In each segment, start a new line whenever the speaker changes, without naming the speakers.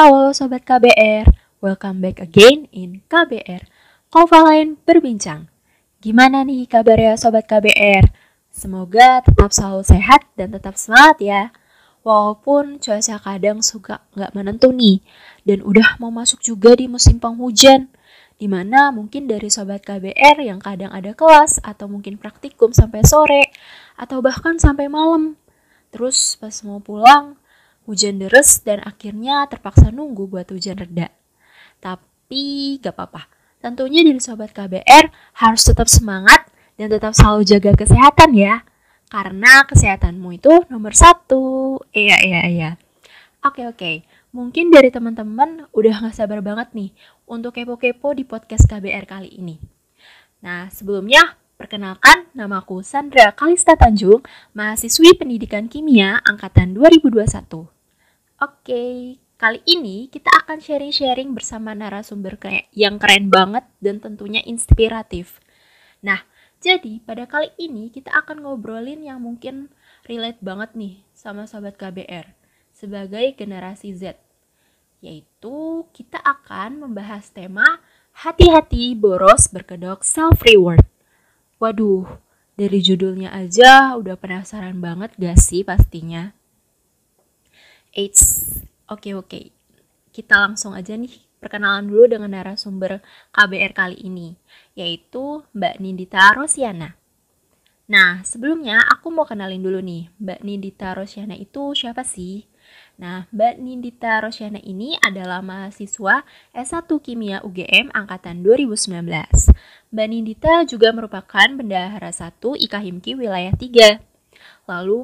Halo Sobat KBR, welcome back again in KBR Kovalen Berbincang. Gimana nih kabarnya Sobat KBR? Semoga tetap selalu sehat dan tetap semangat ya. Walaupun cuaca kadang suka nggak menentu nih, dan udah mau masuk juga di musim penghujan, dimana mungkin dari Sobat KBR yang kadang ada kelas atau mungkin praktikum sampai sore, atau bahkan sampai malam. Terus pas mau pulang, hujan deres dan akhirnya terpaksa nunggu buat hujan reda. Tapi gak apa-apa. Tentunya dari Sobat KBR harus tetap semangat dan tetap selalu jaga kesehatan ya. Karena kesehatanmu itu nomor 1. Iya. Oke. Mungkin dari teman-teman udah gak sabar banget nih untuk kepo-kepo di podcast KBR kali ini. Nah, sebelumnya perkenalkan, namaku Sandra Kalista Tanjung, mahasiswi Pendidikan Kimia Angkatan 2021. Oke, kali ini kita akan sharing-sharing bersama narasumber yang keren banget dan tentunya inspiratif. Nah, jadi pada kali ini kita akan ngobrolin yang mungkin relate banget nih sama Sobat KBR sebagai generasi Z. Yaitu kita akan membahas tema hati-hati boros berkedok self-reward. Waduh, dari judulnya aja udah penasaran banget gak sih pastinya? Oke. Kita langsung aja nih perkenalan dulu dengan narasumber KBR kali ini, yaitu Mbak Nindita Rosiana. Nah, sebelumnya aku mau kenalin dulu nih, Mbak Nindita Rosiana itu siapa sih? Nah, Mbak Nindita Rosiana ini adalah mahasiswa S1 Kimia UGM Angkatan 2019. Mbak Nindita juga merupakan bendahara 1 IKHIMKI Wilayah 3. Lalu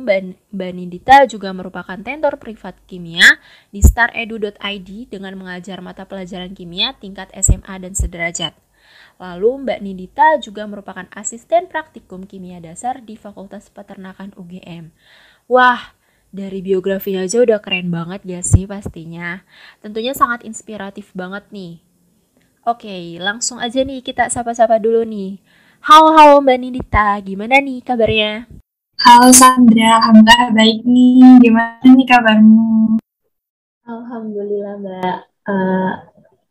Mbak Nindita juga merupakan tentor privat kimia di staredu.id dengan mengajar mata pelajaran kimia tingkat SMA dan sederajat. Lalu Mbak Nindita juga merupakan asisten praktikum kimia dasar di Fakultas Peternakan UGM. Wah, dari biografinya aja udah keren banget gak sih pastinya. Tentunya sangat inspiratif banget nih. Oke, langsung aja nih kita sapa-sapa dulu nih. Halo Mbak Nindita, gimana nih kabarnya?
Halo Sandra, alhamdulillah baik nih. Gimana nih kabarmu?
Alhamdulillah Mbak,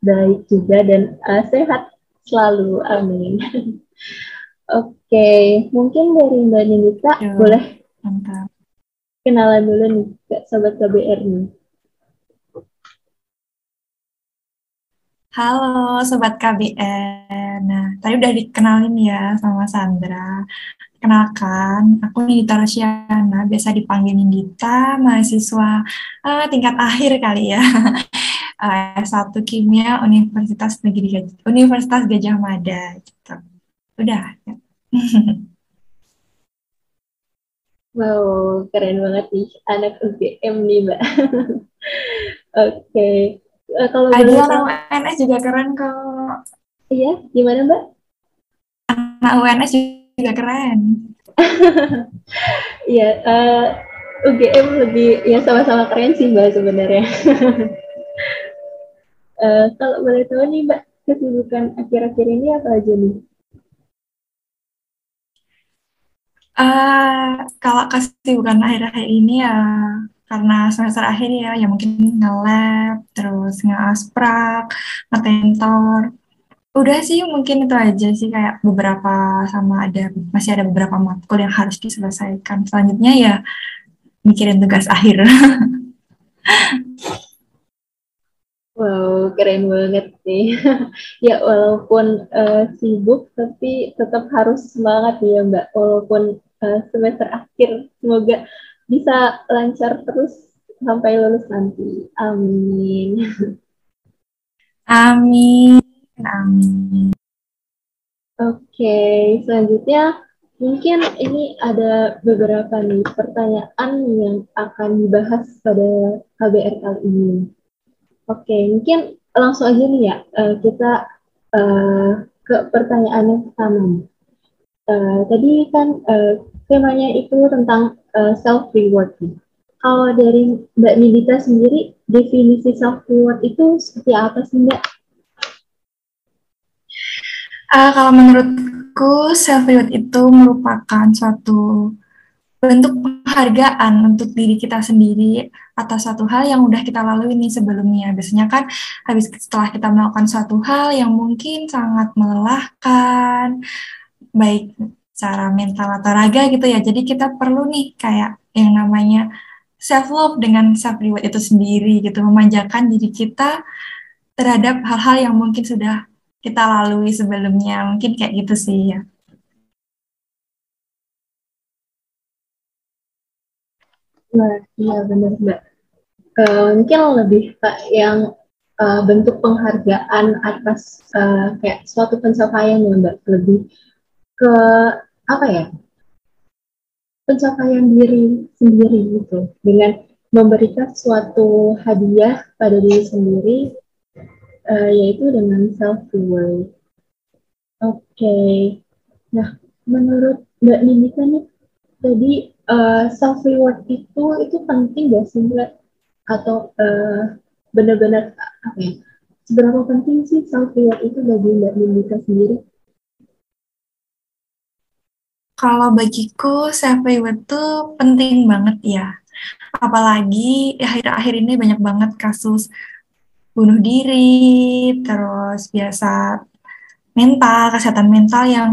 baik juga dan sehat selalu, amin. Oke, mungkin dari Mbak Nindita boleh
mantap.
kenalan dulu nih ke Sobat KBR nih.
Halo Sobat KBR. Nah, tadi udah dikenalin ya sama Sandra. Kenalkan, aku Nindita Rosiana, biasa dipanggil Nindita, mahasiswa tingkat akhir kali ya. S1 Kimia Universitas Gajah Mada. Gitu. Udah. Ya.
Wow, keren banget nih anak UGM nih Mbak. Oke. Kalau
boleh tahu, UNS juga keren kok.
Iya, gimana Mbak?
Anak UNS juga keren.
Iya, UGM lebih ya sama-sama keren sih Mbak sebenarnya. Kalau boleh tahu nih Mbak, kesibukan akhir-akhir ini apa aja nih?
Kalau kesibukan akhir-akhir ini ya karena semester akhir ya mungkin nge-lab, terus nge-asprak, nge-tentor. Udah sih mungkin itu aja sih, kayak beberapa masih ada beberapa matkul yang harus diselesaikan. Selanjutnya ya mikirin tugas akhir.
Wow, keren banget nih. Ya, walaupun sibuk, tapi tetap harus semangat ya Mbak. Walaupun semester akhir, semoga bisa lancar terus sampai lulus nanti. Amin.
Amin.
Oke, selanjutnya mungkin ini ada beberapa nih pertanyaan yang akan dibahas pada KBR kali ini. Oke, mungkin langsung aja nih ya, kita ke pertanyaan yang pertama. Tadi kan temanya itu tentang self-reward. Kalau dari Mbak Nidita sendiri, definisi self-reward itu seperti apa sih Mbak?
Kalau menurutku, self-reward itu merupakan suatu bentuk penghargaan untuk diri kita sendiri atas suatu hal yang udah kita lalui nih sebelumnya. Biasanya kan habis setelah kita melakukan suatu hal yang mungkin sangat melelahkan, baik secara mental atau raga gitu ya. Jadi kita perlu nih kayak yang namanya self love dengan self reward itu sendiri gitu, memanjakan diri kita terhadap hal-hal yang mungkin sudah kita lalui sebelumnya. Mungkin kayak gitu sih ya.
Nah, iya benar Mbak. Mungkin lebih Kak yang bentuk penghargaan atas kayak suatu pencapaian ya Mbak, lebih ke apa ya, pencapaian diri sendiri gitu, dengan memberikan suatu hadiah pada diri sendiri, yaitu dengan self reward. Oke. Nah, menurut Mbak Nindita nih, jadi self reward itu penting gak sih Mbak? Atau benar-benar apa ya? Seberapa penting sih self reward itu bagi Mbak Nindita sendiri?
Kalau bagiku self reward tuh penting banget ya. Apalagi akhir-akhir ini banyak banget kasus bunuh diri, terus biasa kesehatan mental yang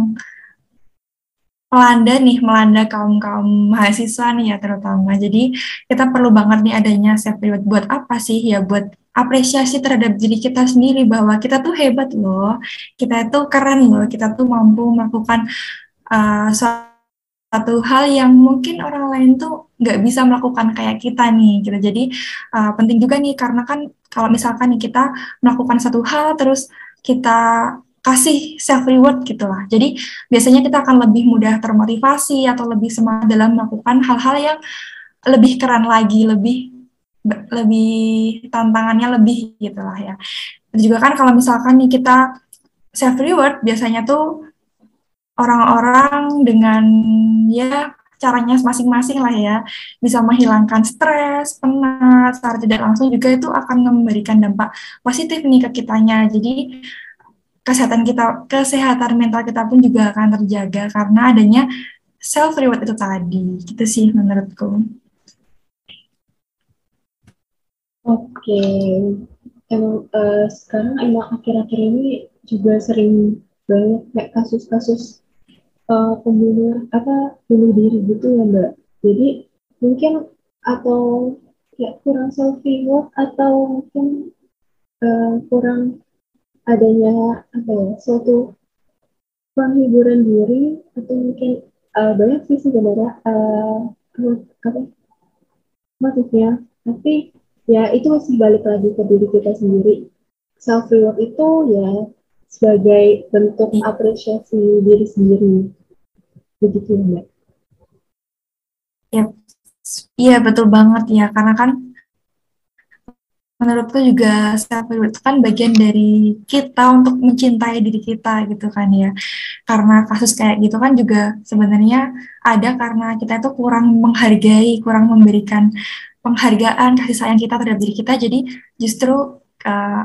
melanda kaum-kaum mahasiswa nih ya terutama. Jadi kita perlu banget nih adanya self reward. Buat apa sih? Ya buat apresiasi terhadap diri kita sendiri bahwa kita tuh hebat loh, kita itu keren loh, kita tuh mampu melakukan suatu hal yang mungkin orang lain tuh nggak bisa melakukan kayak kita nih gitu. Jadi penting juga nih karena kan kalau misalkan nih kita melakukan satu hal terus kita kasih self reward gitulah. Jadi biasanya kita akan lebih mudah termotivasi atau lebih semangat dalam melakukan hal-hal yang lebih keren lagi, lebih tantangannya lebih gitulah ya. Dan juga kan kalau misalkan nih kita self reward biasanya tuh orang-orang dengan ya caranya masing-masing lah ya, bisa menghilangkan stres, penat, secara tidak langsung juga itu akan memberikan dampak positif nih ke kitanya. Jadi kesehatan mental kita pun juga akan terjaga karena adanya self reward itu tadi. Gitu sih menurutku.
Oke, emang sekarang emang akhir-akhir ini juga sering banyak kayak kasus-kasus bunuh diri gitu ya Mbak. Jadi mungkin atau kayak kurang self reward atau mungkin kurang adanya apa ya, suatu penghiburan diri, atau mungkin banyak sih sebenarnya apa motifnya, tapi ya itu masih balik lagi ke diri kita sendiri. Self reward itu ya sebagai bentuk apresiasi diri sendiri, begitu ya Mbak.
Ya, iya betul banget ya karena kan menurutku juga self reward itu kan bagian dari kita untuk mencintai diri kita gitu kan ya. Karena kasus kayak gitu kan juga sebenarnya ada karena kita itu kurang menghargai, kurang memberikan penghargaan, kasih sayang kita terhadap diri kita. Jadi justru uh,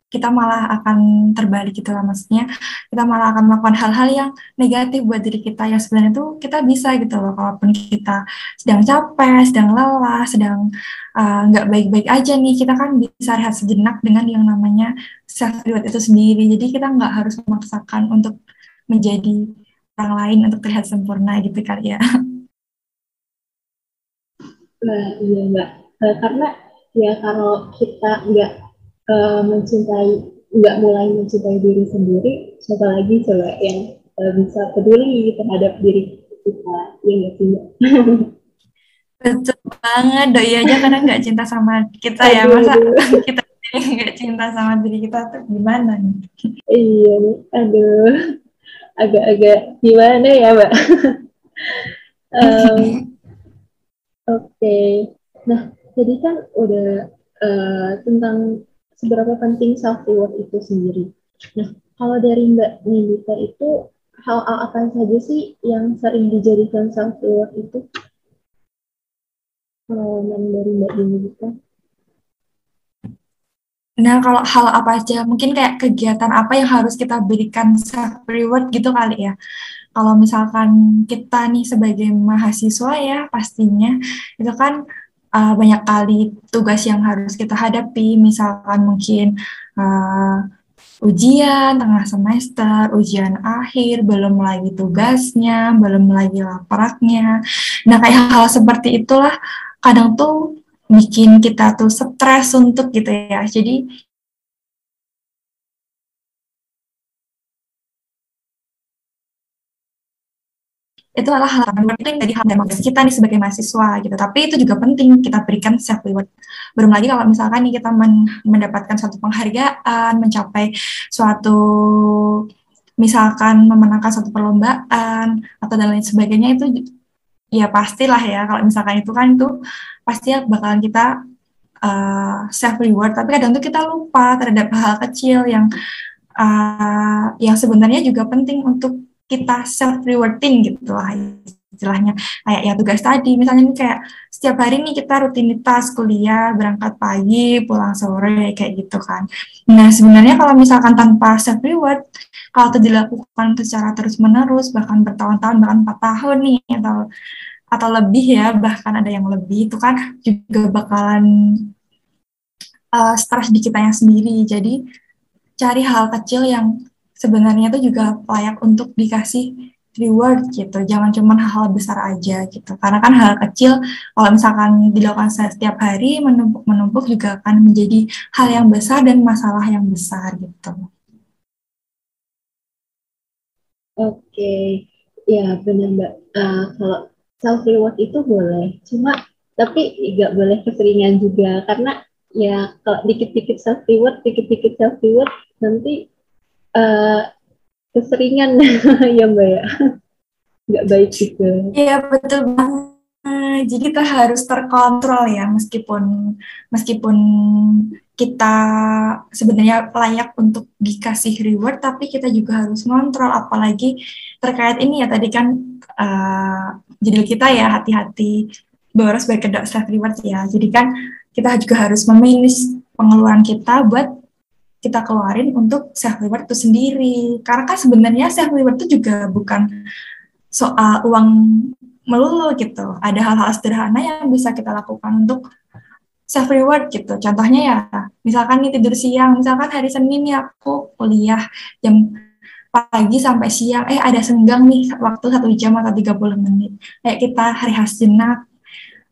kita malah akan terbalik gitu lah maksudnya. Kita malah akan melakukan hal-hal yang negatif buat diri kita yang sebenarnya itu kita bisa gitu loh. Kalaupun kita sedang capek, sedang lelah, sedang nggak baik-baik aja nih, kita kan bisa rehat sejenak dengan yang namanya self reward itu sendiri. Jadi kita nggak harus memaksakan untuk menjadi orang lain untuk terlihat sempurna gitu kali ya.
Nah, iya Mbak. Karena ya kalau kita nggak mulai mencintai diri sendiri, siapa lagi coba yang bisa peduli terhadap diri kita, ya nggak sih Mbak?
Betul banget, doi aja kadang nggak cinta sama kita ya,
Aduh,
masa
aduh.
kita nggak cinta sama diri kita tuh gimana nih?
Iya nih, aduh, agak-agak gimana ya Mbak? Oke. Nah, jadi kan udah tentang seberapa penting self reward itu sendiri. Nah, kalau dari Mbak Nindita itu hal apa saja sih yang sering dijadikan self reward itu? Pengalaman dari Mbak Nindita?
Nah, kalau hal apa aja, mungkin kayak kegiatan apa yang harus kita berikan self reward gitu kali ya. kalau misalkan kita nih sebagai mahasiswa ya pastinya itu kan banyak kali tugas yang harus kita hadapi, misalkan mungkin ujian tengah semester, ujian akhir, belum lagi tugasnya, belum lagi lapraknya. Nah, kayak hal seperti itulah kadang tuh bikin kita tuh stres untuk gitu ya. Jadi itu adalah hal yang penting dari hal dan kita nih sebagai mahasiswa gitu. Tapi itu juga penting kita berikan self reward. Belum lagi kalau misalkan nih kita mendapatkan suatu penghargaan, mencapai suatu misalkan memenangkan suatu perlombaan atau dan lain sebagainya itu ya pastilah ya kalau misalkan itu kan itu pasti bakalan kita self reward. Tapi kadang tuh kita lupa terhadap hal kecil yang sebenarnya juga penting untuk kita self rewarding gitu lah istilahnya, kayak ya tugas tadi misalnya nih kayak setiap hari nih kita rutinitas kuliah berangkat pagi pulang sore kayak gitu kan. Nah sebenarnya kalau misalkan tanpa self reward, kalau itu dilakukan secara terus menerus bahkan bertahun-tahun bahkan 4 tahun nih atau lebih ya, bahkan ada yang lebih, itu kan juga bakalan stres di kitanya sendiri. Jadi cari hal kecil yang sebenarnya itu juga layak untuk dikasih reward gitu. Jangan cuma hal-hal besar aja gitu. Karena kan hal kecil kalau misalkan dilakukan setiap hari menumpuk-menumpuk juga akan menjadi hal yang besar dan masalah yang besar gitu.
Oke, ya benar Mbak. Kalau self reward itu boleh, cuma tapi nggak boleh keseringan juga karena ya kalau dikit-dikit self reward nanti uh, keseringan ya Mbak ya, nggak baik juga.
Iya betul banget. Jadi kita harus terkontrol ya, meskipun kita sebenarnya layak untuk dikasih reward, tapi kita juga harus ngontrol, apalagi terkait ini ya tadi kan judul kita ya hati-hati boros berkedok self reward ya. Jadi kan kita juga harus memanage pengeluaran kita buat kita keluarin untuk self reward itu sendiri. Karena kan sebenarnya self reward itu juga bukan soal uang melulu gitu. Ada hal-hal sederhana yang bisa kita lakukan untuk self reward gitu. Contohnya ya, misalkan nih tidur siang, misalkan hari Senin ya aku kuliah jam pagi sampai siang, ada senggang nih waktu 1 jam atau 30 menit. Kayak kita rehat sejenak,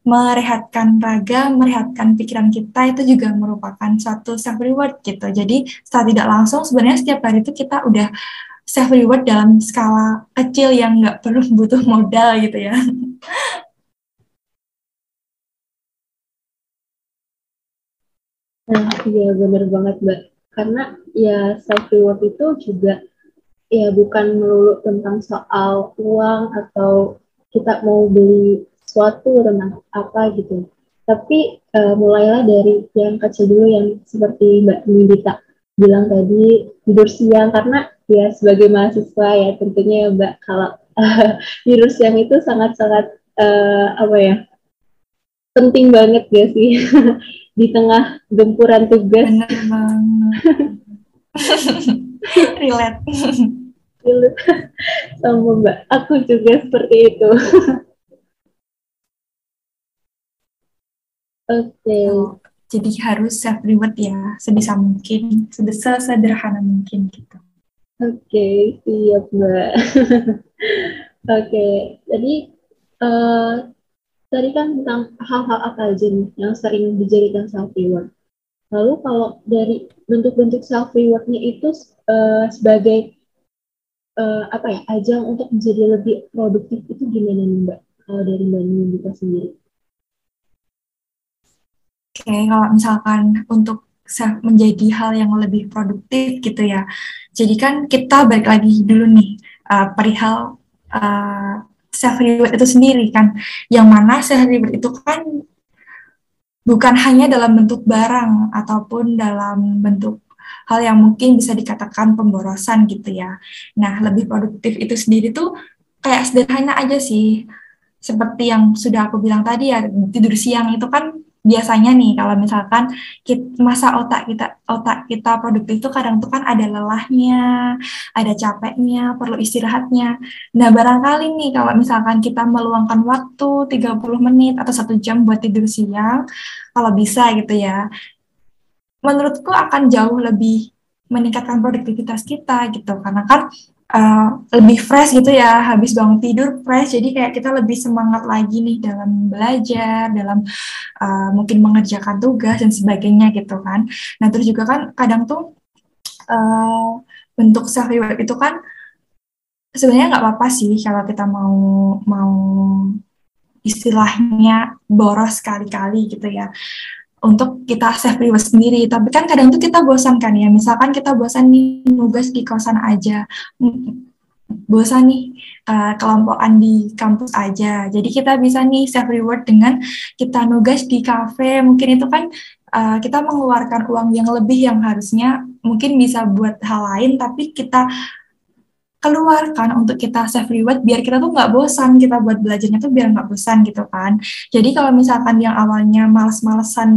merehatkan raga, merehatkan pikiran kita itu juga merupakan suatu self reward gitu. Jadi secara tidak langsung sebenarnya setiap hari itu kita udah self reward dalam skala kecil yang nggak perlu butuh modal gitu ya.
Nah, iya benar banget Mbak. Karena ya self reward itu juga ya bukan melulu tentang soal uang atau kita mau beli sesuatu tentang apa gitu. Tapi mulailah dari yang kecil dulu yang seperti Mbak Nindita bilang tadi tidur siang karena ya sebagai mahasiswa ya tentunya ya Mbak kalau tidur siang itu sangat-sangat apa ya penting banget gak sih di tengah gempuran tugas.
Bener banget. Relate.
Sama Mbak, aku juga seperti itu. Oke.
Jadi harus self reward ya sebisa mungkin, sesederhana mungkin gitu.
Oke, siap Mbak. Oke, jadi tadi kan tentang hal-hal apa aja nih yang sering dijadikan self reward. Lalu kalau dari bentuk-bentuk self rewardnya itu sebagai apa ya ajang untuk menjadi lebih produktif itu gimana nih Mbak? Kalau dari Mbak Nindita sendiri.
Oke, kalau misalkan untuk menjadi hal yang lebih produktif gitu ya. Jadi kan kita balik lagi dulu nih perihal self reward itu sendiri kan. Yang mana self reward itu kan bukan hanya dalam bentuk barang ataupun dalam bentuk hal yang mungkin bisa dikatakan pemborosan gitu ya. Nah, lebih produktif itu sendiri tuh kayak sederhana aja sih. Seperti yang sudah aku bilang tadi ya, tidur siang itu kan biasanya nih kalau misalkan masa otak kita produktif itu kadang tuh kan ada lelahnya, ada capeknya, perlu istirahatnya. Nah, barangkali nih kalau misalkan kita meluangkan waktu 30 menit atau 1 jam buat tidur siang, kalau bisa gitu ya, menurutku akan jauh lebih meningkatkan produktivitas kita gitu. Karena kan lebih fresh gitu ya, habis bangun tidur fresh, jadi kayak kita lebih semangat lagi nih dalam belajar, dalam mungkin mengerjakan tugas dan sebagainya gitu kan. Nah, terus juga kan kadang tuh bentuk self reward itu kan sebenarnya nggak apa-apa sih kalau kita mau mau istilahnya boros sekali-kali gitu ya untuk kita self reward sendiri. Tapi kan kadang tuh kita bosan kan ya, misalkan kita bosan nih nugas di kosan aja, bosan nih kelompokan di kampus aja. Jadi kita bisa nih self reward dengan kita nugas di kafe. Mungkin itu kan kita mengeluarkan uang yang lebih yang harusnya mungkin bisa buat hal lain, tapi kita keluarkan untuk kita self reward biar kita tuh nggak bosan, kita buat belajarnya tuh biar nggak bosan gitu kan. Jadi kalau misalkan yang awalnya males-malesan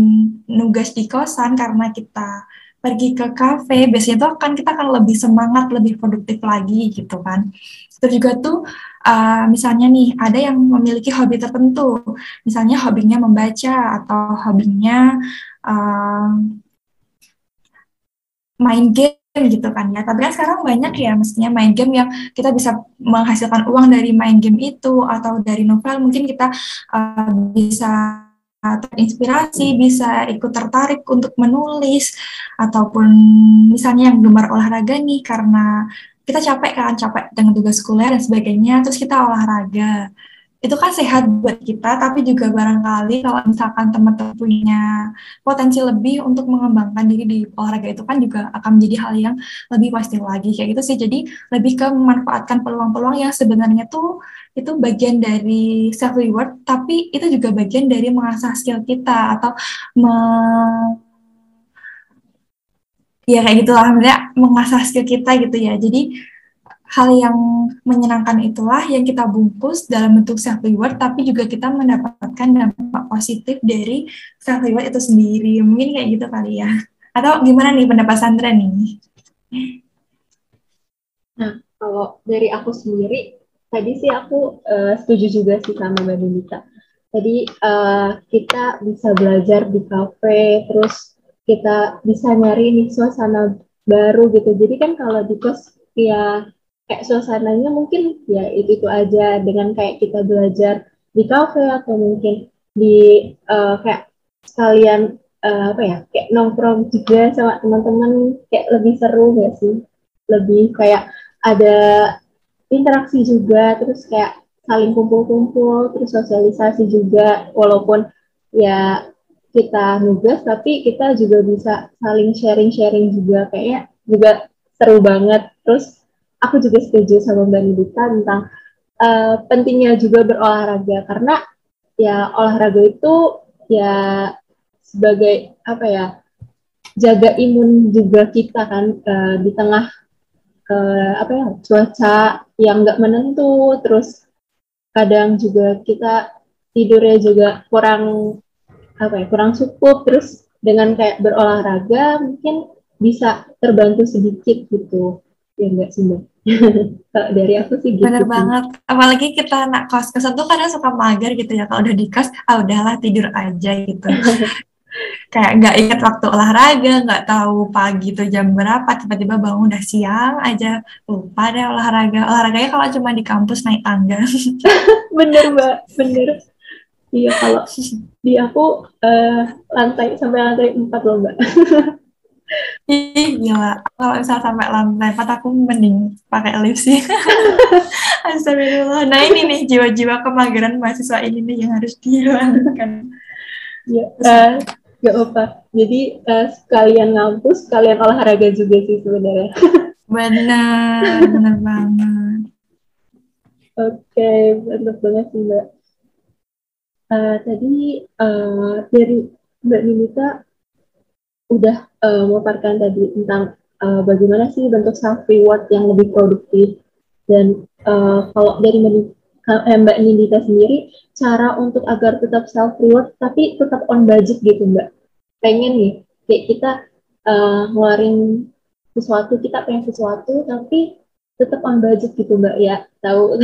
nugas di kosan karena kita pergi ke kafe, biasanya tuh kita akan lebih semangat, lebih produktif lagi gitu kan. Terus juga tuh misalnya nih ada yang memiliki hobi tertentu, misalnya hobinya membaca atau hobinya main game gitu kan ya. Tapi kan sekarang banyak ya mestinya main game yang kita bisa menghasilkan uang dari main game itu atau dari novel, mungkin kita bisa terinspirasi, bisa ikut tertarik untuk menulis, ataupun misalnya yang gemar olahraga nih karena kita capek dengan tugas kuliah dan sebagainya, terus kita olahraga itu kan sehat buat kita, tapi juga barangkali kalau misalkan teman-teman punya potensi lebih untuk mengembangkan diri di olahraga itu kan juga akan menjadi hal yang lebih pasti lagi kayak gitu sih. Jadi lebih ke memanfaatkan peluang-peluang yang sebenarnya tuh itu bagian dari self reward, tapi itu juga bagian dari mengasah skill kita atau ya kayak gitulah, sebenarnya mengasah skill kita gitu ya. Jadi hal yang menyenangkan itulah yang kita bungkus dalam bentuk self reward, tapi juga kita mendapatkan dampak positif dari self reward itu sendiri. Mungkin kayak gitu kali ya. Atau gimana nih pendapat Sandra nih?
Nah, kalau dari aku sendiri, tadi sih aku setuju juga sih sama Mbak Dinita. Tadi kita bisa belajar di kafe, terus kita bisa nyari nih suasana baru gitu. Jadi kan kalau di kos ya kayak suasananya mungkin ya itu aja dengan kayak kita belajar di kafe atau mungkin di kayak sekalian apa ya kayak nongkrong juga sama teman-teman kayak lebih seru gak sih, lebih kayak ada interaksi juga, terus kayak saling kumpul-kumpul, terus sosialisasi juga, walaupun ya kita nugas, tapi kita juga bisa saling sharing-sharing juga, kayaknya juga seru banget. Terus aku juga setuju sama Mbak Nidita tentang pentingnya juga berolahraga, karena ya olahraga itu ya sebagai apa ya, jaga imun juga kita kan di tengah apa ya cuaca yang nggak menentu, terus kadang juga kita tidurnya juga kurang apa ya kurang cukup, terus dengan kayak berolahraga mungkin bisa terbantu sedikit gitu ya nggak sih Mbak? Kalau dari aku sih gitu
Bener
sih.
banget. Apalagi kita anak kos-kosan tuh kadang suka mager gitu ya. Kalau udah di kos, udahlah tidur aja gitu. Kayak nggak ingat waktu olahraga, nggak tahu pagi itu jam berapa, tiba-tiba bangun udah siang aja, lupa deh olahraga. Olahraganya kalau cuma di kampus naik tangga.
Bener Mbak, bener. Iya kalau di aku sampai lantai 4 loh Mbak.
Ih, gila. Kalau misal sampai lantai 4 aku mending pakai lift sih. Astagfirullah. Nah ini nih jiwa-jiwa kemageran mahasiswa ini nih yang harus dihilangkan.
Ya, gak apa. Jadi sekalian ngampus, sekalian olahraga juga sih sebenarnya.
Benar, benar banget.
Oke, mantap banget sih Mbak. Tadi dari Mbak Ninita udah memaparkan tadi tentang bagaimana sih bentuk self reward yang lebih produktif, dan kalau dari Mbak Nindita sendiri, cara untuk agar tetap self reward tapi tetap on budget gitu Mbak. Pengen nih, kayak kita ngeluarin sesuatu, kita pengen sesuatu tapi tetap on budget gitu Mbak ya. Tahu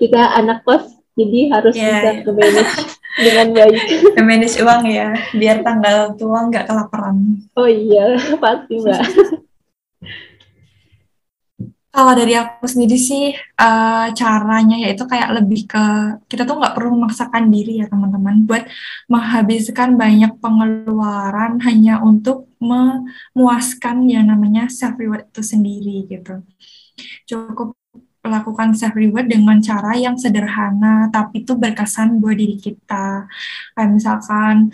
kita anak kos jadi harus bisa manage dengan baik.
Manage uang ya, biar tanggal tua nggak kelaparan.
Oh iya, pasti Mbak.
Kalau dari aku sendiri sih, caranya yaitu kayak lebih ke, kita tuh nggak perlu memaksakan diri ya teman-teman, buat menghabiskan banyak pengeluaran hanya untuk memuaskan yang namanya self-reward itu sendiri gitu. Cukup lakukan self-reward dengan cara yang sederhana, tapi itu berkesan buat diri kita. Kayak misalkan,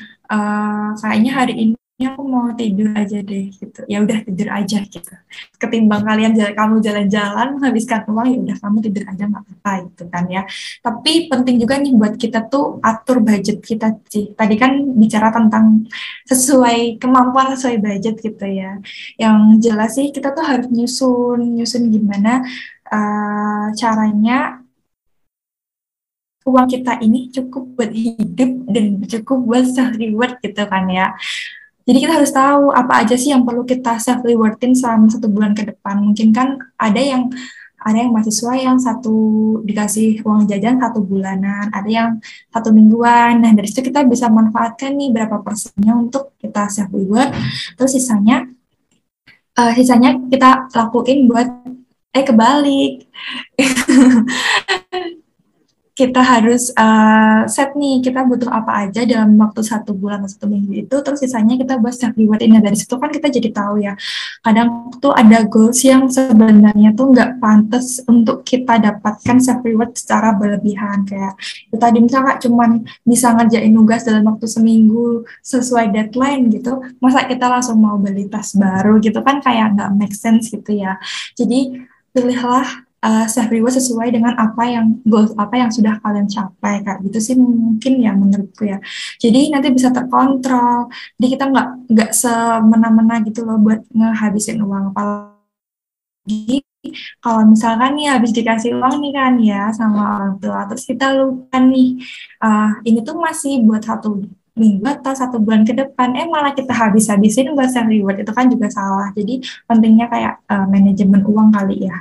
kayaknya hari ini aku mau tidur aja deh gitu. Ya udah tidur aja gitu. Ketimbang kamu jalan-jalan menghabiskan uang, ya udah kamu tidur aja nggak apa-apa gitu kan ya. Tapi penting juga nih buat kita tuh atur budget kita sih. Tadi kan bicara tentang sesuai kemampuan, sesuai budget gitu ya. Yang jelas sih kita tuh harus nyusun gimana caranya uang kita ini cukup buat hidup dan cukup buat self reward gitu kan ya. Jadi kita harus tahu apa aja sih yang perlu kita self rewardin selama 1 bulan ke depan. Mungkin kan ada yang mahasiswa yang dikasih uang jajan 1 bulanan, ada yang 1 mingguan. Nah dari situ kita bisa manfaatkan nih berapa persennya untuk kita self reward. Terus sisanya kita lakuin buat kebalik. Kita harus set nih, kita butuh apa aja dalam waktu 1 bulan atau 1 minggu itu, terus sisanya kita buat self reward. Nah dari situ kan kita jadi tahu ya, kadang tuh ada goals yang sebenarnya tuh nggak pantas untuk kita dapatkan self reward secara berlebihan. Kayak itu tadi misalnya cuman bisa ngerjain tugas dalam waktu seminggu sesuai deadline gitu, masa kita langsung mau beli tas baru gitu kan, kayak nggak make sense gitu ya. Jadi pilihlah self reward sesuai dengan goals apa yang sudah kalian capai, kayak gitu sih mungkin ya menurutku ya. Jadi nanti bisa terkontrol, jadi kita nggak semena-mena gitu loh buat ngehabisin uang. Apalagi kalau misalkan nih habis dikasih uang nih kan ya sama orang tua, terus kita lupa nih ini tuh masih buat 1 minggu atau 1 bulan ke depan, malah kita habis-habisin buat self reward, itu kan juga salah. Jadi pentingnya kayak manajemen uang kali ya.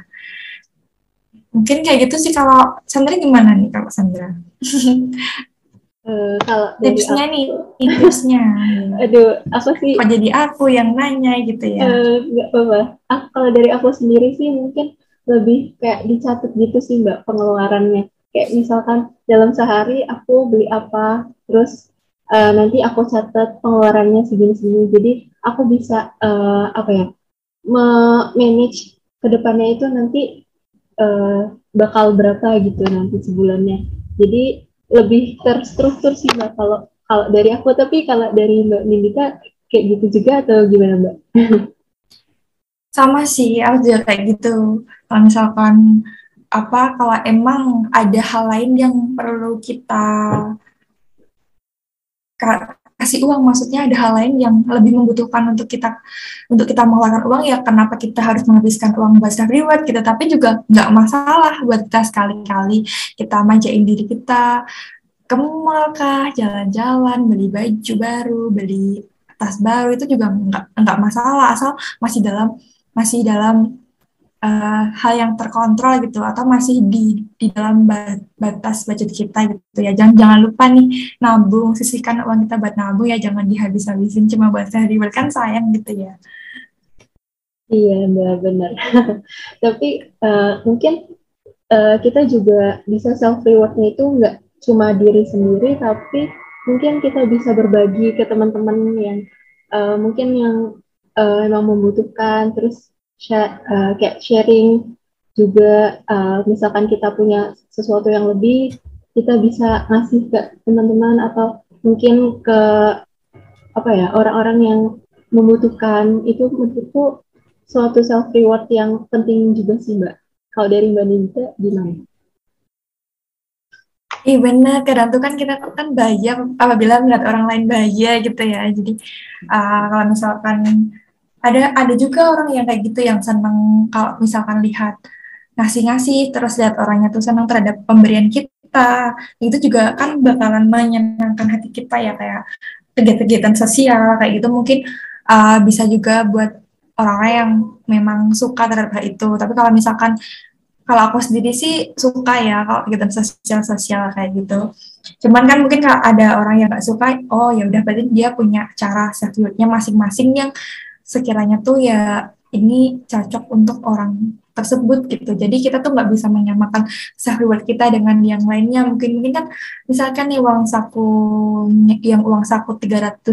Mungkin kayak gitu sih. Kalau Sandra gimana nih kalau Sandra?
Kalau dari
tipsnya nih, tipsnya.
Aduh, apa sih?
Kok jadi aku yang nanya gitu ya?
Nggak apa-apa. Kalau dari aku sendiri sih mungkin lebih kayak dicatat gitu sih Mbak pengeluarannya. Kayak misalkan dalam sehari aku beli apa, terus nanti aku catat pengeluarannya segini-segini. Jadi aku bisa manage ke depannya itu nanti bakal berapa gitu nanti sebulannya. Jadi lebih terstruktur sih Mbak kalau dari aku. Tapi kalau dari Mbak Nindita kayak gitu juga atau gimana Mbak?
Sama sih, aku juga kayak gitu. Kalau misalkan kalau emang ada hal lain yang perlu kita kasih uang, maksudnya ada hal lain yang lebih membutuhkan untuk kita mengeluarkan uang, ya kenapa kita harus menghabiskan uang buat self reward gitu. Tapi juga nggak masalah buat kita sekali-kali kita manjain diri kita, ke mall kah, jalan-jalan, beli baju baru, beli tas baru, itu juga nggak masalah, asal masih dalam hal yang terkontrol gitu, atau masih di dalam batas budget kita gitu ya. Jangan lupa nih nabung, sisihkan uang kita buat nabung ya, jangan dihabis-habisin cuma buat self reward, kan sayang gitu ya.
Iya Mbak, benar. Tapi mungkin kita juga bisa self rewardnya itu nggak cuma diri sendiri, tapi mungkin kita bisa berbagi ke teman-teman yang mungkin yang emang membutuhkan, terus kayak sharing juga. Misalkan kita punya sesuatu yang lebih, kita bisa ngasih ke teman-teman atau mungkin ke orang-orang yang membutuhkan. Itu menurutku suatu self reward yang penting juga sih Mbak. Kalau dari Mbak Nindita gimana?
Iya benar, kadang tuh kan kita kan bahagia apabila melihat orang lain bahagia gitu ya. Jadi kalau misalkan ada juga orang yang kayak gitu, yang seneng kalau misalkan lihat ngasih-ngasih, terus lihat orangnya tuh senang terhadap pemberian kita, kita. Itu juga kan bakalan menyenangkan hati kita ya, kayak kegiatan-kegiatan sosial kayak gitu mungkin bisa juga buat orang-orang yang memang suka terhadap hal itu. Tapi kalau misalkan kalau aku sendiri sih suka ya kalau kegiatan sosial-sosial kayak gitu. Cuman kan mungkin kalau ada orang yang nggak suka, oh ya udah berarti dia punya cara self rewardnya masing-masing yang sekiranya tuh ya ini cocok untuk orang tersebut gitu. Jadi kita tuh nggak bisa menyamakan self reward kita dengan yang lainnya. Mungkin kan misalkan nih uang saku 300.000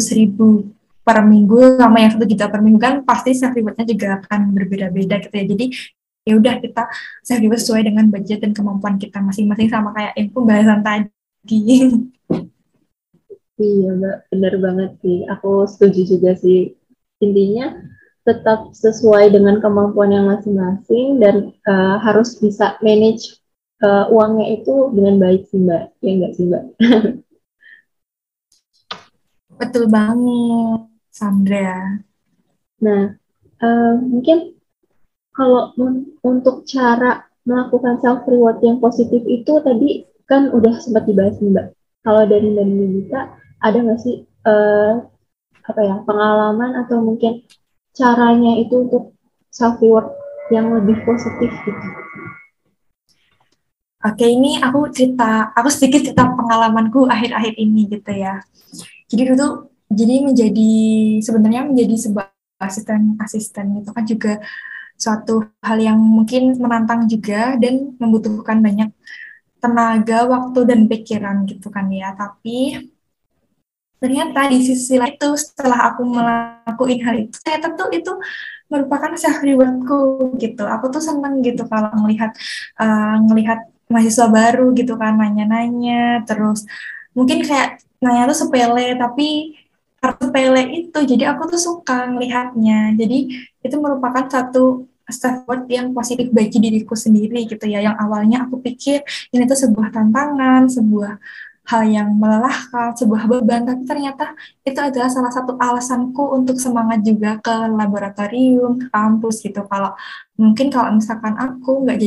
per minggu sama yang 1 juta per minggu kan pasti self rewardnya juga akan berbeda-beda gitu ya. Jadi ya udah kita self reward sesuai dengan budget dan kemampuan kita masing-masing sama kayak yang pembahasan tadi.
Iya, Mbak, benar banget sih. Aku setuju juga sih. Intinya tetap sesuai dengan kemampuan yang masing-masing dan harus bisa manage uangnya itu dengan baik sih, Mbak. Ya enggak sih, Mbak?
Betul banget, Sandra.
Nah, mungkin kalau untuk cara melakukan self reward yang positif itu tadi kan udah sempat dibahas nih, Mbak. Kalau dari Mbak Nita, ada nggak sih pengalaman atau mungkin caranya itu untuk self reward yang lebih positif gitu?
Oke, ini aku sedikit cerita pengalamanku akhir-akhir ini gitu ya. Jadi sebenarnya menjadi sebuah asisten itu kan juga suatu hal yang mungkin menantang juga dan membutuhkan banyak tenaga, waktu, dan pikiran gitu kan ya. Tapi ternyata di sisi lain itu setelah aku melakukan hal itu, ternyata tuh itu merupakan self rewardku gitu. Aku tuh seneng gitu kalau ngelihat mahasiswa baru gitu kan nanya-nanya, terus mungkin kayak nanya tuh sepele tapi karena sepele itu jadi aku tuh suka ngelihatnya. Jadi itu merupakan satu self reward yang positif bagi diriku sendiri gitu ya. Yang awalnya aku pikir ini tuh sebuah tantangan, sebuah hal yang melelahkan, sebuah beban, tapi ternyata itu adalah salah satu alasanku untuk semangat juga ke laboratorium, ke kampus gitu. Kalau misalkan aku nggak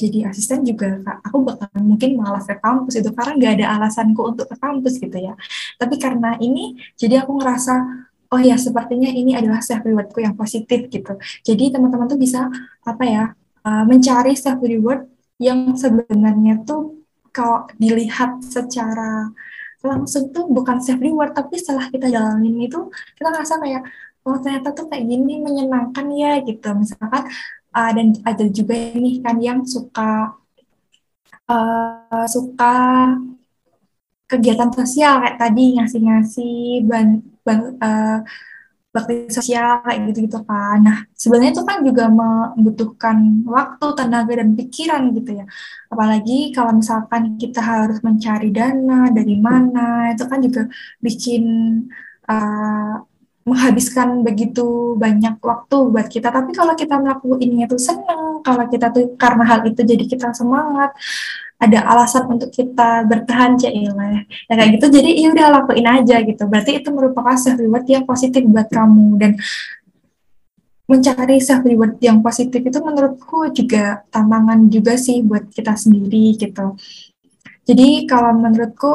jadi asisten juga, aku bakal mungkin malas ke kampus itu karena nggak ada alasanku untuk ke kampus gitu ya. Tapi karena ini, jadi aku ngerasa oh ya sepertinya ini adalah self rewardku yang positif gitu. Jadi teman-teman tuh bisa apa ya mencari self reward yang sebenarnya tuh kalau dilihat secara langsung tuh bukan self reward, tapi setelah kita jalanin itu kita ngerasa kayak oh ternyata tuh kayak gini menyenangkan ya gitu. Misalkan dan ada juga nih kan yang suka kegiatan sosial kayak tadi ngasih-ngasih bakti sosial kayak gitu-gitu kan. Nah, sebenarnya itu kan juga membutuhkan waktu, tenaga, dan pikiran gitu ya. Apalagi kalau misalkan kita harus mencari dana dari mana, itu kan juga bikin uh, menghabiskan begitu banyak waktu buat kita. Tapi kalau kita melakukan ini itu seneng, kalau kita tuh karena hal itu jadi kita semangat, ada alasan untuk kita bertahan cailah ya kayak gitu jadi ya udah lakuin aja gitu berarti itu merupakan self reward yang positif buat kamu dan mencari self reward yang positif itu menurutku juga tantangan juga sih buat kita sendiri gitu jadi kalau menurutku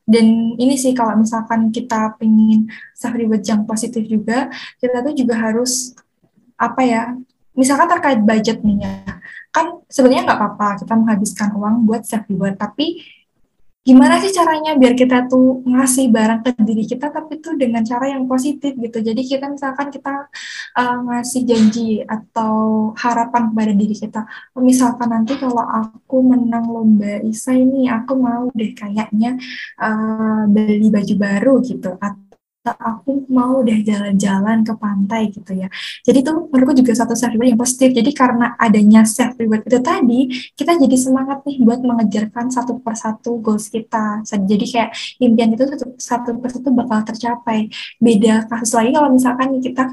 dan ini sih kalau misalkan kita pengen self reward yang positif juga kita tuh juga harus apa ya misalkan terkait budget nih ya kan sebenarnya nggak apa-apa kita menghabiskan uang buat self reward tapi gimana sih caranya biar kita tuh ngasih barang ke diri kita tapi tuh dengan cara yang positif gitu jadi kita misalkan kita ngasih janji atau harapan kepada diri kita misalkan nanti kalau aku menang lomba isai nih aku mau deh kayaknya beli baju baru gitu atau aku mau deh jalan-jalan ke pantai gitu ya. Jadi tuh menurutku juga satu self reward yang positif. Jadi karena adanya self reward itu tadi, kita jadi semangat nih buat mengejarkan satu persatu goals kita. Jadi kayak impian itu satu persatu bakal tercapai. Beda kasus lagi kalau misalkan kita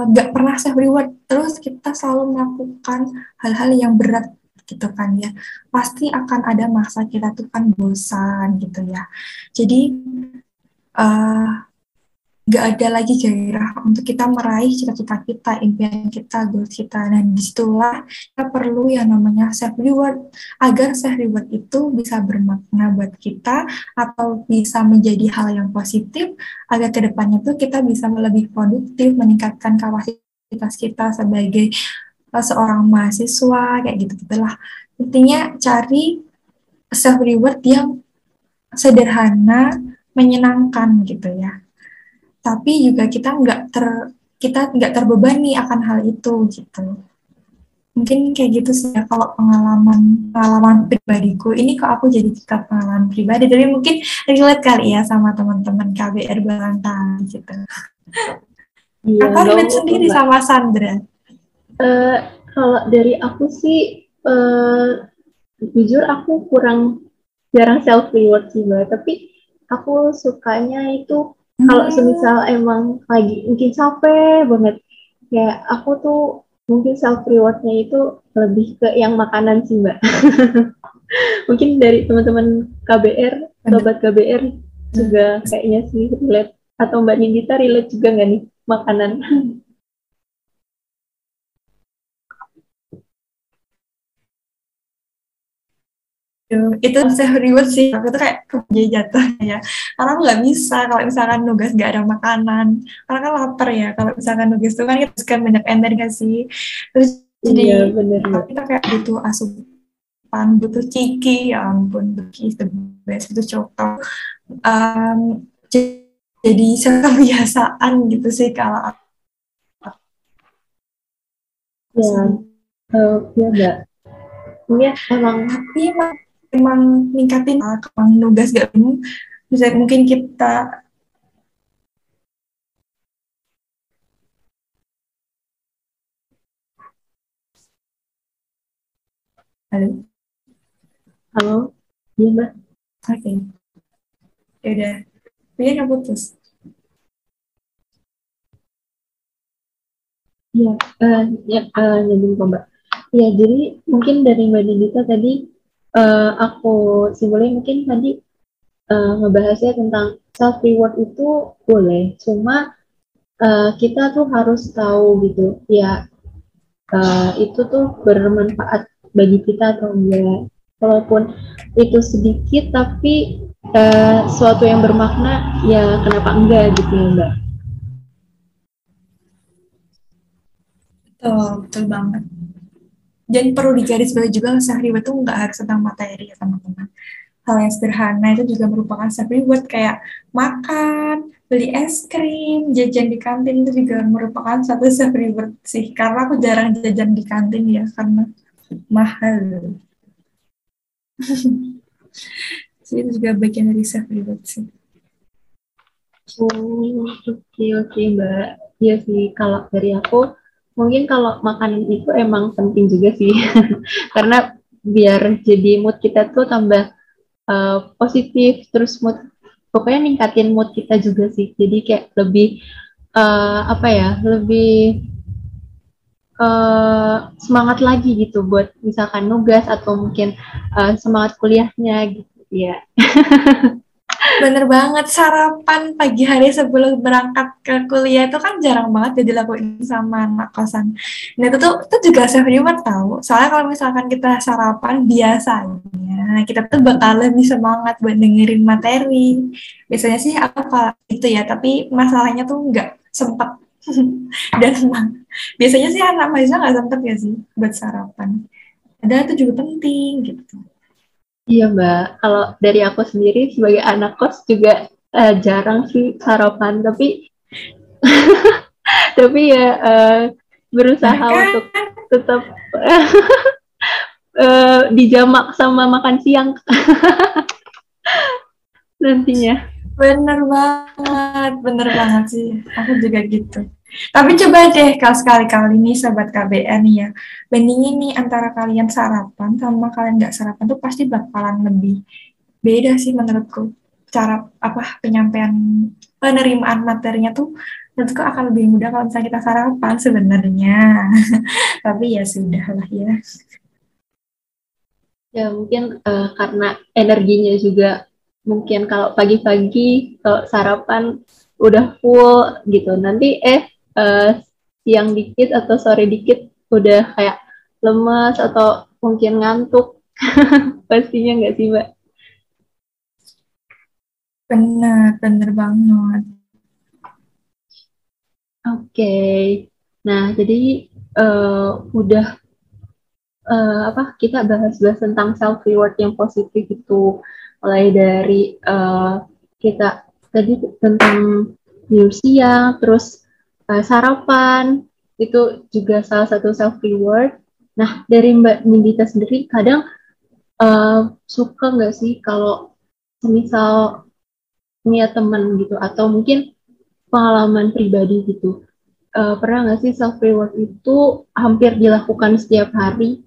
nggak pernah self reward, terus kita selalu melakukan hal-hal yang berat gitu kan ya, pasti akan ada masa kita tuh kan bosan gitu ya. Jadi uh, nggak ada lagi gairah untuk kita meraih cita-cita kita, impian kita, goals kita. Nah, disitulah kita perlu yang namanya self reward agar self reward itu bisa bermakna buat kita atau bisa menjadi hal yang positif agar kedepannya tuh kita bisa lebih produktif, meningkatkan kapasitas kita sebagai seorang mahasiswa kayak gitu gitulah. Intinya cari self reward yang sederhana, menyenangkan gitu ya. Tapi juga kita nggak terbebani akan hal itu gitu. Mungkin kayak gitu sih ya kalau pengalaman pribadiku. Ini kok aku jadi cerita pengalaman pribadi, tapi mungkin relate kali ya sama teman-teman KBR barangkali gitu.
Iya,
Atau relate sendiri
Mbak.
sama Sandra?
Kalau dari aku sih, jujur aku jarang self reward sih Mbak. Tapi aku sukanya itu kalau semisal emang lagi mungkin capek banget, kayak aku tuh mungkin self rewardnya itu lebih ke yang makanan sih Mbak. Mungkin dari teman-teman KBR, sobat KBR juga kayaknya sih relate, atau Mbak Nindita relate juga nggak nih makanan?
Itu self reward sih, aku tuh kayak kerja jatuh ya, karena aku nggak bisa kalau misalkan nugas nggak ada makanan, karena kan lapar ya, kalau misalkan nugas itu kan kita kan banyak energi sih, terus jadi
Iya bener Mbak.
kita kayak butuh asupan, butuh ciki, ya ampun, ciki the best, itu coklat. Jadi kebiasaan gitu sih kalau aku.
Ya, ya Mbak. Mungkin
Tapi emang ningkatin kalau nugas gak bingung, bisa mungkin kita
halo, iya Mbak.
oke, ya udah, dia nggak putus.
Iya, nyambung kok Mbak. Ya, jadi mungkin dari Mbak Nindita tadi, aku simpulin mungkin tadi ngebahasnya tentang self reward itu boleh, cuma kita tuh harus tahu gitu, ya itu tuh bermanfaat bagi kita atau enggak. Walaupun itu sedikit, tapi sesuatu yang bermakna, ya kenapa enggak gitu ya Mbak.
Betul, betul banget. Dan perlu digarisbawahi juga self reward itu nggak harus tentang materi ya teman-teman. Hal yang sederhana itu juga merupakan self reward, kayak makan, beli es krim, jajan di kantin itu juga merupakan satu self reward sih. Karena aku jarang jajan di kantin ya karena mahal. Jadi itu juga bagian dari self reward sih.
Oh, oke Mbak. Iya sih, kalau dari aku, mungkin kalau makanan itu emang penting juga sih. Karena biar jadi mood kita tuh tambah positif, terus pokoknya ningkatin mood kita juga sih. Jadi kayak lebih, apa ya, lebih semangat lagi gitu buat misalkan nugas atau mungkin semangat kuliahnya gitu ya.
Bener banget, sarapan pagi hari sebelum berangkat ke kuliah itu kan jarang banget ya dilakuin sama anak kosan. Nah itu juga self reward tahu. Soalnya kalau misalkan kita sarapan biasanya kita tuh bakal lebih semangat buat dengerin materi. Biasanya sih apa itu ya, tapi masalahnya tuh nggak sempet. Dan biasanya sih anak mahasiswa nggak sempet ya sih buat sarapan. Padahal itu juga penting gitu.
Iya Mbak, kalau dari aku sendiri sebagai anak kos juga jarang sih sarapan, tapi tapi ya berusaha
Nah kan
untuk tetap dijamak sama makan siang nantinya.
bener banget sih. Aku juga gitu. Tapi coba deh kalau sekali-kali nih sobat KBN nih ya, bandingin nih antara kalian sarapan sama kalian nggak sarapan tuh pasti bakalan lebih beda sih menurutku. Cara apa penyampaian penerimaan materinya tuh menurutku akan lebih mudah kalau misalnya kita sarapan sebenarnya. Tapi ya sudah lah ya.
Ya mungkin karena energinya juga, mungkin kalau pagi-pagi kalau sarapan udah full gitu. Nanti siang dikit atau sore dikit udah kayak lemas atau mungkin ngantuk. Pastinya nggak sih, Mbak?
Benar, benar banget.
Oke. Nah, jadi udah kita bahas-bahas tentang self reward yang positif itu, mulai dari kita tadi tentang minum siang, terus sarapan itu juga salah satu self reward. Nah, dari Mbak Nindita sendiri kadang suka nggak sih kalau misal punya teman gitu atau mungkin pengalaman pribadi gitu, pernah nggak sih self reward itu hampir dilakukan setiap hari?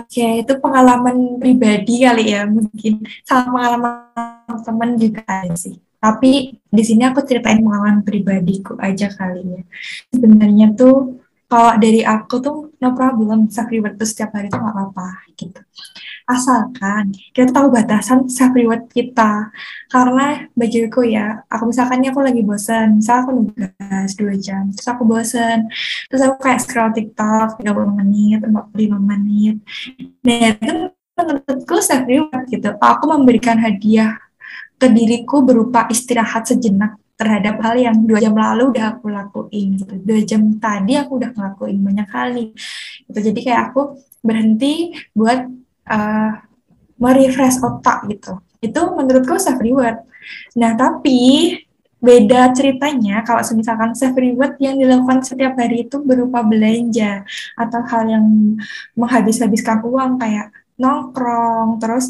Oke, itu pengalaman pribadi kali ya, mungkin sama pengalaman teman juga ada sih. Tapi di sini aku ceritain pengalaman pribadiku aja kali ya. Sebenarnya tuh kalau dari aku tuh no problem, self reward tuh setiap hari tuh nggak apa-apa gitu. Asalkan kita tahu batasan self reward kita. Karena bagiku ya, aku misalkan nih aku lagi bosan, misal aku nugas 2 jam, terus aku bosan, terus aku kayak scroll TikTok 30 menit, 45 menit. Nah, itu menurutku self reward gitu. Aku memberikan hadiah ke diriku berupa istirahat sejenak terhadap hal yang 2 jam lalu udah aku lakuin gitu. 2 jam tadi aku udah ngelakuin banyak kali gitu. Jadi kayak aku berhenti buat uh, merefresh otak gitu. Itu menurutku self reward. Nah, tapi beda ceritanya kalau misalkan self reward yang dilakukan setiap hari itu berupa belanja atau hal yang menghabis-habiskan uang kayak nongkrong, terus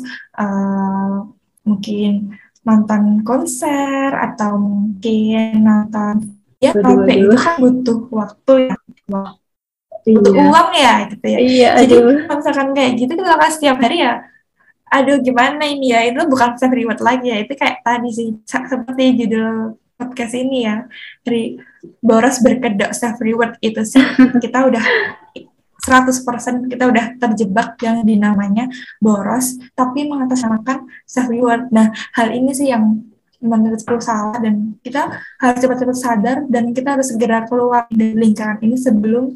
mungkin nonton konser atau mungkin nonton ya kafe itu
Waduh,
kan butuh waktu ya, butuh
iya,
uang ya gitu ya.
iya,
Jadi
aduh,
kalau misalkan kayak gitu kita lakukan setiap hari ya, aduh gimana ini ya, itu bukan self reward lagi ya, itu kayak tadi sih seperti judul podcast ini ya, dari boros berkedok self reward itu sih kita udah 100% kita udah terjebak yang dinamanya boros tapi mengatasnamakan self reward. Nah, hal ini sih yang menurutku salah dan kita harus cepat-cepat sadar dan kita harus segera keluar dari lingkaran ini sebelum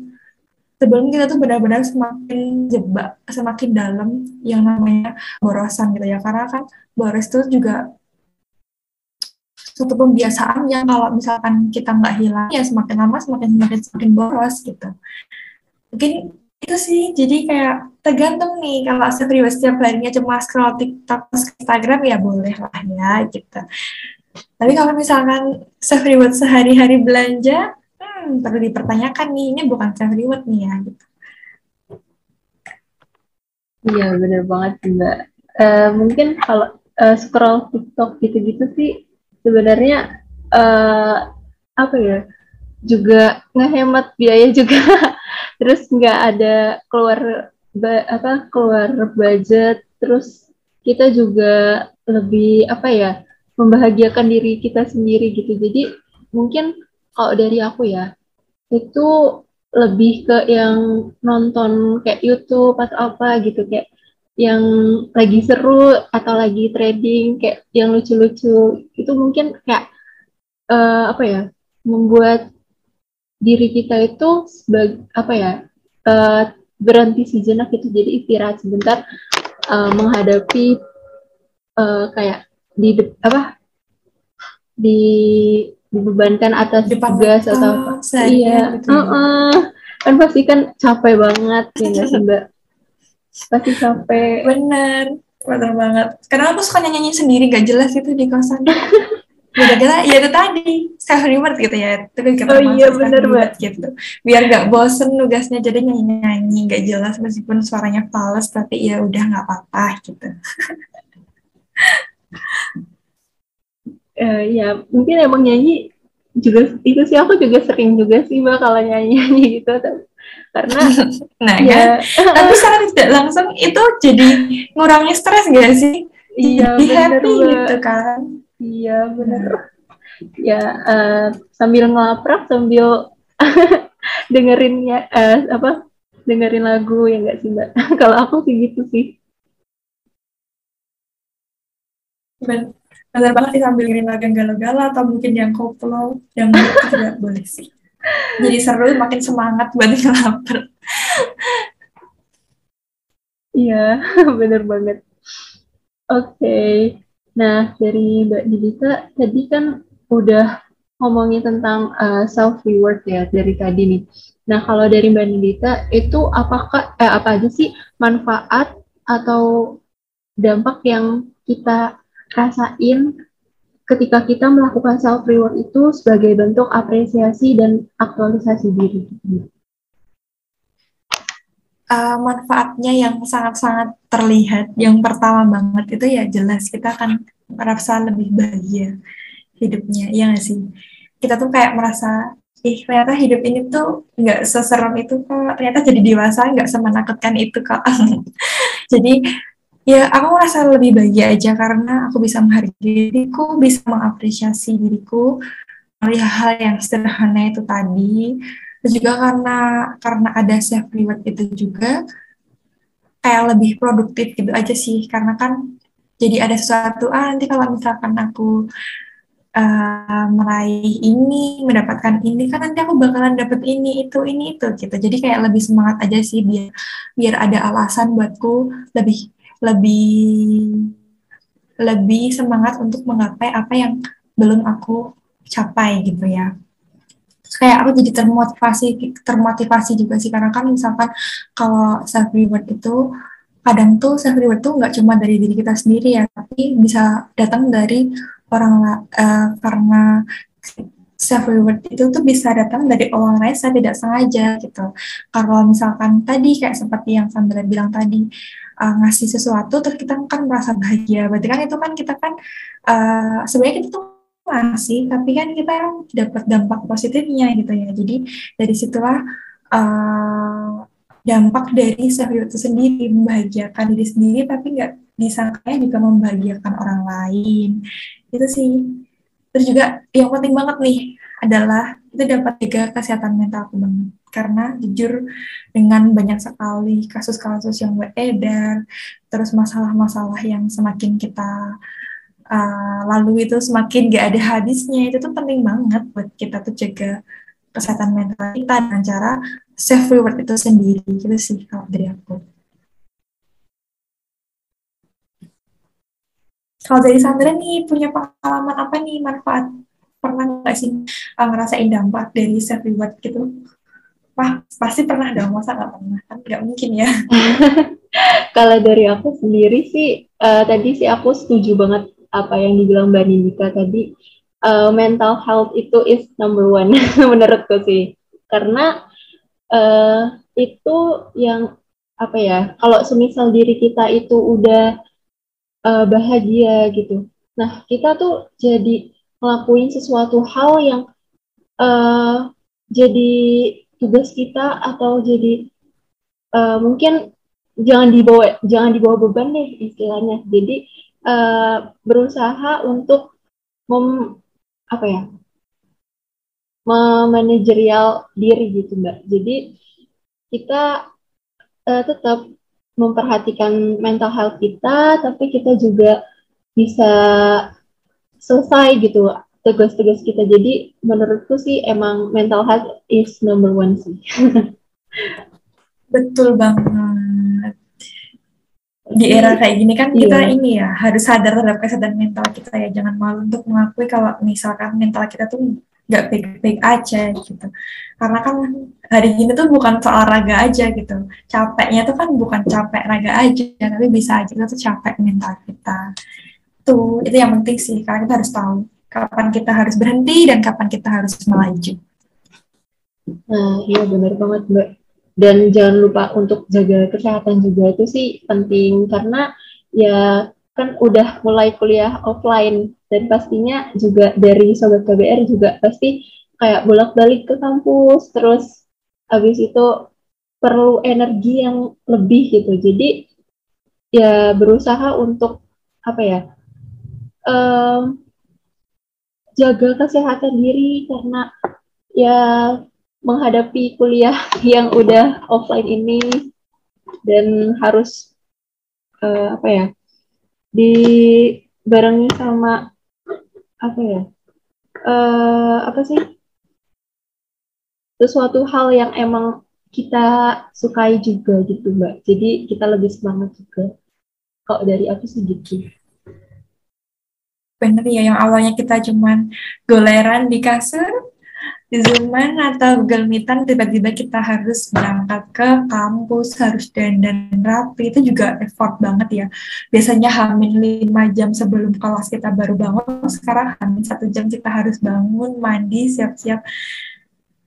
sebelum kita tuh benar-benar semakin jebak, semakin dalam yang namanya borosan gitu ya. Karena kan boros itu juga suatu pembiasaan yang kalau misalkan kita nggak hilang, ya semakin lama semakin boros gitu. Mungkin itu sih, jadi kayak tergantung nih, kalau saya pribadi setiap harinya cuma scroll TikTok, Instagram, ya boleh lah ya gitu. Tapi kalau misalkan self reward sehari-hari belanja, perlu dipertanyakan nih, ini bukan self reward nih ya gitu.
iya bener banget sih, Mbak. Mungkin kalau scroll TikTok gitu-gitu sih sebenarnya eh, apa ya, juga ngehemat biaya juga. Terus nggak ada keluar budget, terus kita juga lebih apa ya, membahagiakan diri kita sendiri gitu. Jadi mungkin kalau dari aku ya, itu lebih ke yang nonton kayak YouTube atau apa gitu, kayak yang lagi seru atau lagi trading kayak yang lucu-lucu itu mungkin kayak apa ya, membuat diri kita itu sebagai apa ya, uh, berhenti sejenak gitu, jadi istirahat sebentar, menghadapi kayak apa di dibebankan atas
Depan
tugas atau apa.
laptop seharian
Iya,
gitu ya.
kan pasti kan capek banget ya nggak sih, Mbak? Pasti capek.
Bener, bener banget. Karena aku suka nyanyi sendiri gak jelas itu di kosan. Gara-gara ya itu tadi self reward gitu ya, itu juga
Oh iya
termasuk self
bener, Mbak.
reward gitu. Biar gak bosen nugasnya, jadi nyanyi-nyanyi gak jelas meskipun suaranya fals, tapi ya udah nggak apa-apa gitu.
Ya mungkin emang nyanyi juga itu sih, aku juga sering juga sih, Mbak, kalau nyanyi gitu karena
Nah
ya
kan, tapi secara tidak langsung itu jadi ngurangi stres gak sih?
iya
Jadi
bener,
happy
Mbak.
gitu kan.
Iya bener.
Nah,
Ya sambil ngelaprak sambil dengerinnya dengerin lagu ya nggak sih, Mbak? Kalau aku sih gitu sih.
Benar banget sih, sambil dengerin lagu yang galau-galau atau mungkin yang koplo, yang itu juga boleh sih. Jadi seru, makin semangat buat lapar.
Iya, bener banget. Oke. Nah, dari Mbak Didika tadi kan udah ngomongin tentang self reward ya dari tadi nih. Nah, kalau dari Mbak Didika itu apa aja sih manfaat atau dampak yang kita rasain ketika kita melakukan self reward itu sebagai bentuk apresiasi dan aktualisasi diri?
Manfaatnya yang sangat-sangat terlihat, yang pertama banget itu ya jelas kita akan merasa lebih bahagia hidupnya, ya nggak sih? Kita tuh kayak merasa, ternyata hidup ini tuh nggak seserem itu kok, ternyata jadi dewasa nggak semenakutkan itu kok. Jadi ya aku merasa lebih bahagia aja karena aku bisa menghargai diriku, bisa mengapresiasi diriku dari hal yang sederhana itu tadi. Terus juga karena ada self reward itu juga kayak lebih produktif gitu aja sih, karena kan jadi ada sesuatu, nanti kalau misalkan aku meraih ini, mendapatkan ini, kan nanti aku bakalan dapet ini itu gitu. Jadi kayak lebih semangat aja sih, biar biar ada alasan buatku lebih lebih lebih semangat untuk menggapai apa yang belum aku capai gitu ya. Terus kayak aku jadi termotivasi termotivasi juga sih, karena kan misalkan kalau self reward itu kadang tuh self reward tuh nggak cuma dari diri kita sendiri ya, tapi bisa datang dari karena self reward itu tuh bisa datang dari orang lain saya tidak sengaja gitu. Kalau misalkan tadi kayak seperti yang Sandra bilang tadi, ngasih sesuatu terus kita kan merasa bahagia, berarti kan itu kan kita kan sebenarnya kita tuh ngasih tapi kan kita dapat dampak positifnya gitu ya. Jadi dari situlah dampak dari self reward itu sendiri, membahagiakan diri sendiri tapi nggak disangkanya juga membahagiakan orang lain. Itu sih. Terus juga yang penting banget nih adalah itu dapat jaga kesehatan mental aku banget. Karena jujur dengan banyak sekali kasus-kasus yang beredar, terus masalah-masalah yang semakin kita lalu itu semakin gak ada habisnya, itu tuh penting banget buat kita tuh jaga kesehatan mental kita dengan cara self reward itu sendiri. Gitu sih kalau dari aku. Kalau dari Sandra nih punya pengalaman apa nih, manfaat, pernah nggak sih ngerasain dampak dari self reward gitu? Wah, pasti pernah dong, masa nggak pernah? Kan nggak mungkin ya.
Kalau dari aku sendiri sih, tadi sih aku setuju banget apa yang dibilang Mbak Nindika tadi. Mental health itu is number one menurutku sih. Karena itu yang apa ya? Kalau semisal diri kita itu udah bahagia gitu. Nah, kita tuh jadi ngelakuin sesuatu hal yang jadi tugas kita atau jadi mungkin jangan dibawa beban deh istilahnya. Jadi berusaha untuk apa ya, memanajerial diri gitu Mbak. Jadi kita tetap memperhatikan mental health kita, tapi kita juga bisa selesai gitu tugas-tugas kita. Jadi menurutku sih emang mental health is number one sih.
Betul banget. Di era kayak gini kan kita ini ya harus sadar terhadap kesehatan mental kita ya. Jangan malu untuk mengakui kalau misalkan mental kita tuh nggak baik-baik aja gitu. Karena kan hari ini tuh bukan soal raga aja gitu. Capeknya tuh kan bukan capek raga aja, tapi bisa aja kita tuh capek mental kita. Itu yang penting sih, karena kita harus tahu kapan kita harus berhenti dan kapan kita harus melaju.
Nah, iya benar banget Mbak. Dan jangan lupa untuk jaga kesehatan juga, itu sih penting karena ya kan udah mulai kuliah offline dan pastinya juga dari Sobat KBR juga pasti kayak bolak-balik ke kampus, terus habis itu perlu energi yang lebih gitu. Jadi ya berusaha untuk apa ya, jaga kesehatan diri karena ya menghadapi kuliah yang udah offline ini dan harus apa ya, di barengi sama apa ya? Apa sih? Sesuatu hal yang emang kita sukai juga gitu, Mbak. Jadi kita lebih semangat juga. Kalau dari aku sih gitu.
Bener ya, yang awalnya kita cuman goleran di kasur, di Zooman atau Google Meetan, tiba-tiba kita harus berangkat ke kampus, harus dandan rapi, itu juga effort banget ya. Biasanya hamin 5 jam sebelum kelas kita baru bangun, sekarang hamin 1 jam kita harus bangun, mandi, siap-siap.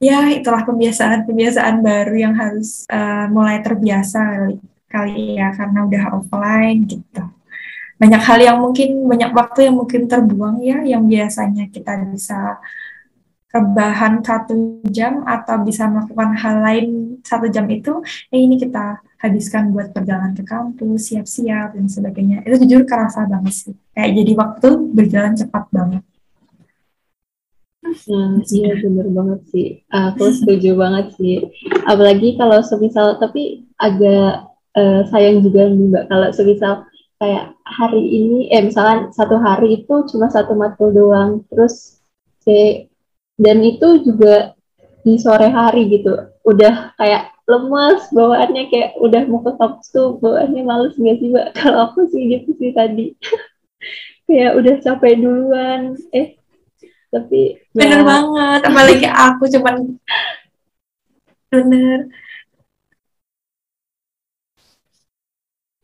Ya, itulah kebiasaan-kebiasaan baru yang harus mulai terbiasa kali ya, karena udah offline gitu. Banyak hal yang mungkin, banyak waktu yang mungkin terbuang ya, yang biasanya kita bisa rebahan 1 jam atau bisa melakukan hal lain 1 jam itu, ini kita habiskan buat perjalanan ke kampus, siap-siap, dan sebagainya. Itu jujur kerasa banget sih. Kayak jadi waktu berjalan cepat banget.
Nah, iya bener banget sih. Aku setuju banget sih. Apalagi kalau semisal, tapi agak sayang juga nih Mbak, kalau semisal kayak hari ini, misalkan satu hari itu cuma satu matkul doang, terus dan itu juga di sore hari gitu, udah kayak lemes bawaannya, kayak udah mau ke kampus tuh bawaannya males nggak sih Mbak? Kalau aku sih gitu sih tadi, kayak udah capek duluan, tapi
Bener
ya
banget, apalagi aku cuman bener.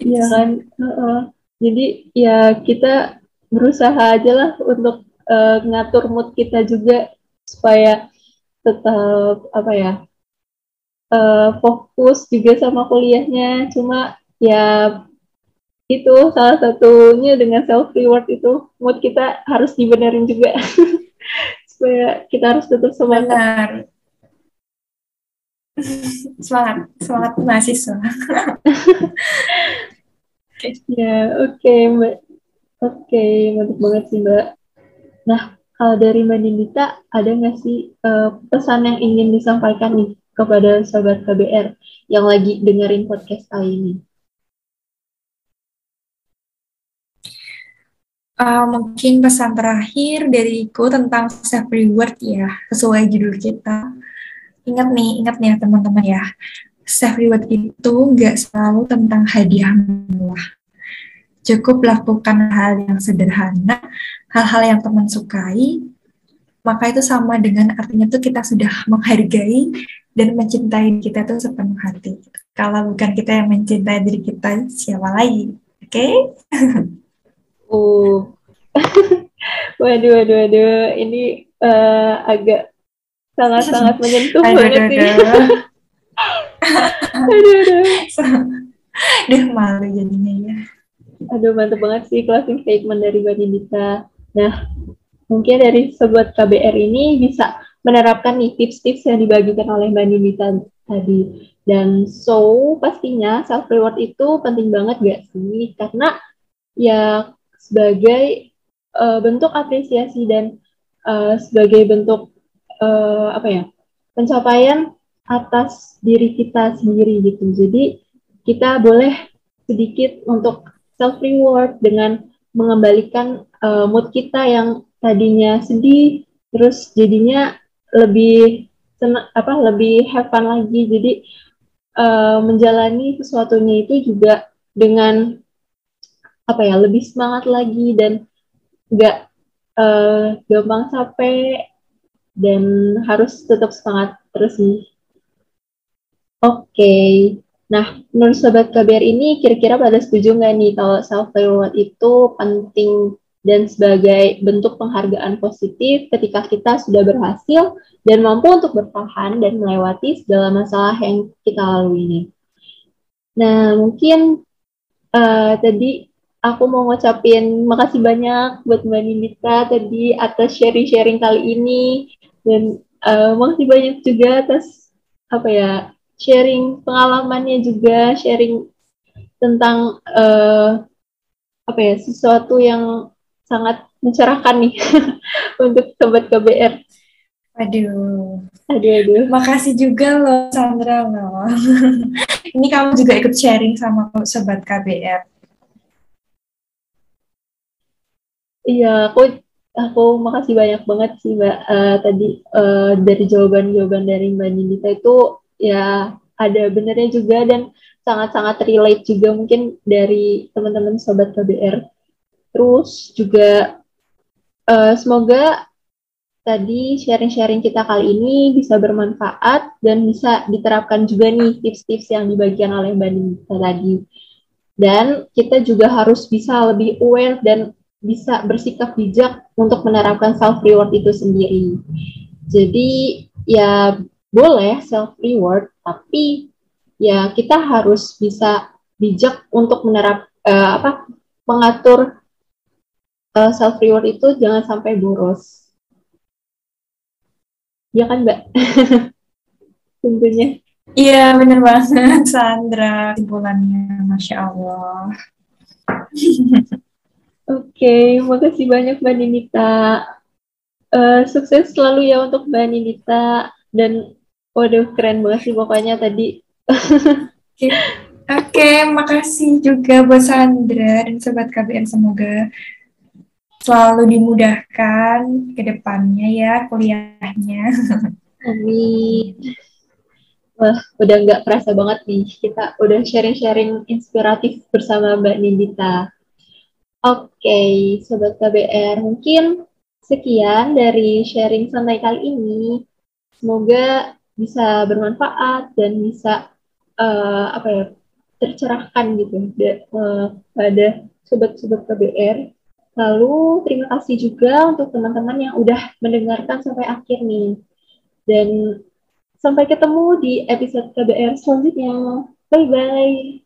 iya kan. Jadi ya kita berusaha aja lah untuk ngatur mood kita juga supaya tetap apa ya, fokus juga sama kuliahnya. Cuma ya itu salah satunya dengan self reward itu, mood kita harus dibenerin juga supaya kita harus tetap semangat.
Benar, semangat, semangat mahasiswa.
Ya, oke Mbak. Oke, mantap banget sih Mbak. Nah, kalau dari Mbak Nindita, ada nggak sih pesan yang ingin disampaikan nih kepada sobat KBR yang lagi dengerin podcast kali ini?
Mungkin pesan terakhir dariku tentang self reward ya, sesuai judul kita. Ingat nih ya teman-teman ya, self reward itu nggak selalu tentang hadiah mewah. Cukup lakukan hal yang sederhana, hal-hal yang teman sukai, maka itu sama dengan artinya tuh kita sudah menghargai dan mencintai kita tuh sepenuh hati. Kalau bukan kita yang mencintai diri kita, siapa lagi? Oke?
Oh, waduh, ini agak sangat-sangat menyentuh
Aduh,
banget
aduh,
sih.
aduh.
Aduh.
Duh, malu jadinya ya.
Aduh, mantap banget sih closing statement dari Mbak Nindita. Nah, mungkin dari sobat KBR ini bisa menerapkan nih tips-tips yang dibagikan oleh Mbak Nindita tadi. Dan pastinya self reward itu penting banget gak sih? Karena ya sebagai bentuk apresiasi dan sebagai bentuk apa ya, pencapaian atas diri kita sendiri gitu. Jadi kita boleh sedikit untuk self reward dengan mengembalikan mood kita yang tadinya sedih, terus jadinya lebih lebih have fun lagi. Jadi menjalani sesuatunya itu juga dengan apa ya, lebih semangat lagi dan nggak gampang capek dan harus tetap semangat terus nih. Oke. Nah, menurut Sobat KBR ini kira-kira pada setuju nggak nih kalau self-reward itu penting dan sebagai bentuk penghargaan positif ketika kita sudah berhasil dan mampu untuk bertahan dan melewati segala masalah yang kita lalui ini. Nah, mungkin tadi aku mau ngucapin makasih banyak buat Mbak Nindita tadi atas sharing-sharing kali ini, dan makasih banyak juga atas apa ya, sharing pengalamannya juga, sharing tentang apa ya, sesuatu yang sangat mencerahkan nih untuk sobat KBR.
Aduh,
Aduh.
makasih juga loh Sandra loh. Ini kamu juga ikut sharing sama sobat KBR.
Iya, aku makasih banyak banget sih Mbak. Tadi dari jawaban-jawaban dari Mbak Nindita itu ya ada benernya juga dan sangat-sangat relate juga mungkin dari teman-teman sobat KBR. Terus juga semoga tadi sharing-sharing kita kali ini bisa bermanfaat dan bisa diterapkan juga nih tips-tips yang dibagikan oleh Mbak Nindita tadi. Dan kita juga harus bisa lebih aware dan bisa bersikap bijak untuk menerapkan self reward itu sendiri. Jadi ya boleh self reward, tapi ya kita harus bisa bijak untuk mengatur self reward itu jangan sampai boros. Ya kan, Mbak? Tentunya.
Iya, bener banget, Sandra. Simpulannya, Masya Allah.
Oke, makasih banyak Mbak Ninita. Sukses selalu ya untuk Mbak Ninita dan waduh keren banget sih pokoknya tadi.
Oke, makasih juga buat Sandra dan Sobat KBR. Semoga selalu dimudahkan ke depannya ya kuliahnya.
Amin. Wah, udah nggak kerasa banget nih. Kita udah sharing-sharing inspiratif bersama Mbak Nindita. Oke, Sobat KBR. Mungkin sekian dari sharing santai kali ini. Semoga bisa bermanfaat dan bisa tercerahkan gitu pada Sobat-Sobat KBR. Lalu terima kasih juga untuk teman-teman yang udah mendengarkan sampai akhir nih. Dan sampai ketemu di episode KBR selanjutnya. Bye-bye.